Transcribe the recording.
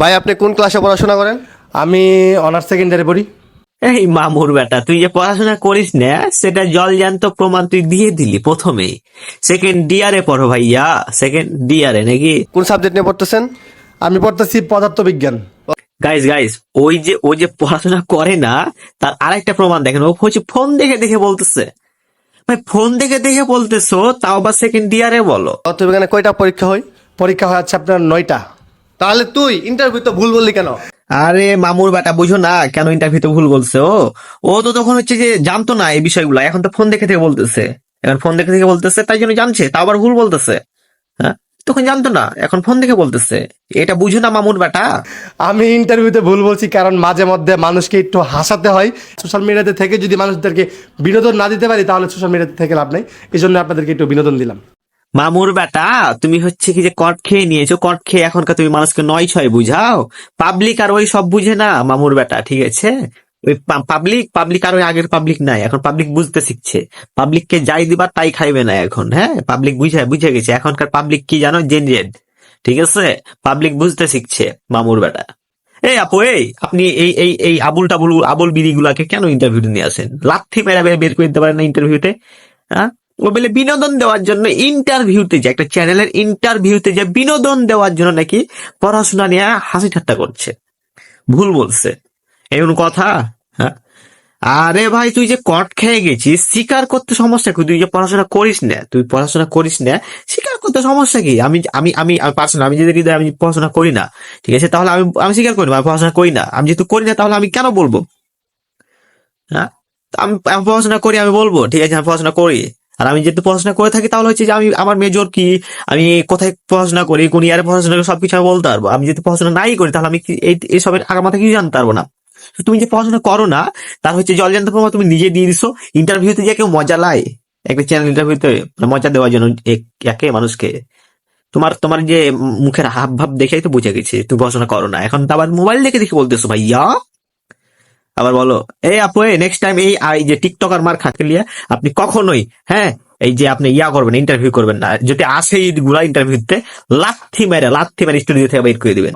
ভাই আপনি কোন ক্লাসে পড়াশোনা করেন? আমি অনার্স সেকেন্ডারি পড়ি। এই মামুর বেটা, তুই যে পড়াশোনা করিস না সেটা জলজান্ত প্রমাণ তুই দিয়ে দিলি প্রথমেই। সেকেন্ড ইয়ারে পড়ো ভাইয়া, সেকেন্ড ইয়ারে নাকি? কোন সাবজেক্ট নিয়ে পড়তেছেন? আমি পড়তেছি পদার্থবিজ্ঞান। গাইস গাইস, ওই যে পড়াশোনা করে না, তার আরেকটা প্রমাণ দেখেন। ও হচ্ছে ফোন দেখে দেখে বলতেছে। ভাই ফোন দেখে দেখে বলতেছো, তাও আবার সেকেন্ড ইয়ারে বলো। পদার্থবিজ্ঞানে কয়টা পরীক্ষা হয়? পরীক্ষা হয় হচ্ছে আপনার 9টা। তাহলে তুই ইন্টারভিউ তো ভুল বললি কেন? আরে মামুর বেটা, বুঝো না কেন ইন্টারভিউতে ভুল বলছে? ও তো তখন হচ্ছে যে জানতো না এই বিষয়গুলো, এখন তো ফোন দেখে দেখে বলতেছে। এখন ফোন দেখে দেখে বলতেছে, তাই জন্য জানছে, তা আবার ভুল বলতেছে। হ্যাঁ, তখন জানতো না, এখন ফোন দেখে বলতেছে। এটা বুঝো না মামুর বেটা। আমি ইন্টারভিউতে ভুল বলছি কারণ মাঝে মধ্যে মানুষকে একটু হাসাতে হয়। সোশ্যাল মিডিয়াতে থেকে যদি মানুষদেরকে বিনোদন না দিতে পারি তাহলে সোশ্যাল মিডিয়াতে থেকে লাভ নেই। এই জন্য আপনাদেরকে একটু বিনোদন দিলাম। মামুর বেটা, তুমি হচ্ছে কি যে কট খেয়ে নিয়েছো, কট খেয়ে এখনকার তুমি মানুষকে 9-6 বুঝাও। পাবলিক আর ওই সব বুঝে না মামুর বেটা, ঠিক আছে? ওই পাবলিক আর ওই আগের পাবলিক নাই, এখন পাবলিক বুঝতে শিখছে। পাবলিককে যাই দিবা তাই খাইবে না এখন। হ্যাঁ, পাবলিক বুঝে গেছে এখনকার পাবলিক কি জানো, জেনারেট। ঠিক আছে, পাবলিক বুঝতে শিখছে মামুর বেটা। এই আপু, এই আপনি এই আবুল বিড়ি গুলাকে কেন ইন্টারভিউতে নিয়ে আসেন? লাথি মেরা বের করে দিতে পারেন না ইন্টারভিউতে? হ্যাঁ, ও বলে বিনোদন দেওয়ার জন্য ইন্টারভিউতে, যে একটা চ্যানেলের ইন্টারভিউতে যে বিনোদন দেওয়ার জন্য নাকি পড়াশোনা নিয়ে হাসি ঠাট্টা করছে। ভুল বলছে, এমন কথা? হ্যাঁ, আরে ভাই তুই যে কট খেয়ে গেছিস, স্বীকার করতে সমস্যা কি? তুই যে পড়াশোনা করিস না, স্বীকার করতে সমস্যা কি? আমি আমি আমি পার্সোনাল, আমি যদি হৃদয়ে আমি পড়াশোনা করি না, ঠিক আছে, তাহলে আমি আমি স্বীকার করি না, আমি পড়াশোনা করি না। আমি যেহেতু করি না, তাহলে আমি কেন বলবো? হ্যাঁ, আমি পড়াশোনা করি, আমি বলবো ঠিক আছে আমি পড়াশোনা করি। আর আমি যেহেতু পড়াশোনা করে থাকি, তাহলে হচ্ছে যে আমি আমার মেজর কি, আমি কোথায় পড়াশোনা করি, কোন ইয়ারে পড়াশোনা করি, সবকিছু আমি বলতে পারবো। আমি যদি পড়াশোনা নাই করি, তাহলে আমি এইসবের আগা মাথা কিছু জানতে পারবো না। তো তুমি যে পড়াশোনা করো না, তার হচ্ছে জলজান্ত প্রমাণ তুমি নিজে দিয়ে দিছো। ইন্টারভিউতে যে কেউ মজা লাই, একটা চ্যানেল ইন্টারভিউতে মজা দেওয়ার জন্য একে মানুষকে। তোমার তোমার যে মুখের হাব ভাব দেখেই তো বুঝে গেছি তুমি পড়াশোনা করো না। এখন তো আবার মোবাইল দেখে দেখে বলতেছো ভাইয়া। আবার বলো, এই আপু, নেক্সট টাইম এই যে টিকটকার মার খাকে লিয়ে আপনি কখনোই, হ্যাঁ, এই যে আপনি করবেন, ইন্টারভিউ করবেন না। যদি আসে এইগুলা ইন্টারভিউতে, লাথি মেরে স্টুডিও থেকে বের করে দিবেন।